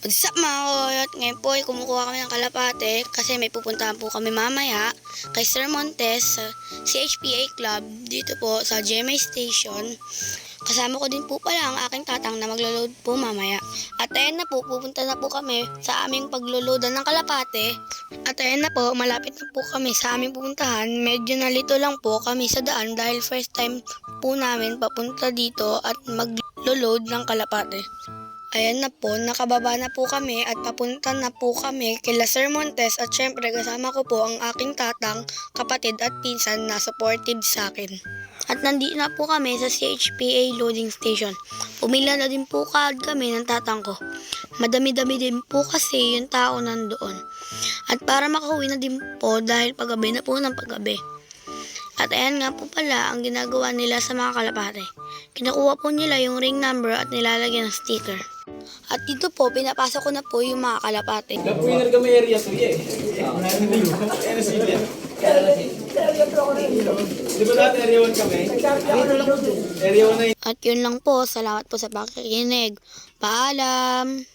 What's up mga koyot? Ngayon po ay kumukuha kami ng kalapate kasi may pupuntahan po kami mamaya kay Sir Montes sa CHPA Club dito po sa GMA Station. Kasama ko din po pala ang aking tatang na maglo-load po mamaya. At ayan na po, pupunta na po kami sa aming paglo-loadan ng kalapate. At ayan na po, malapit na po kami sa aming pupuntahan. Medyo nalito lang po kami sa daan dahil first time po namin papunta dito at maglo-load ng kalapate. Ayan na po, nakababa na po kami at papunta na po kami kila Sir Montes at syempre kasama ko po ang aking tatang, kapatid at pinsan na supportive sa akin. At nandito na po kami sa CHPA loading station. Pumila na din po kaagad kami ng tatang ko. Madami-dami din po kasi yung tao nandoon. At para makauwi na din po dahil paggabi na po ng paggabi. At ayan nga po pala ang ginagawa nila sa mga kalapate. Kinukuha po nila yung ring number at nilalagyan ng sticker. At dito po, pinapasok ko na po yung mga kalapate. Winner kami area 2 eh. Di ba dati area 1 kami? Area 1 na yun. At yun lang po, salamat po sa pakikinig. Paalam!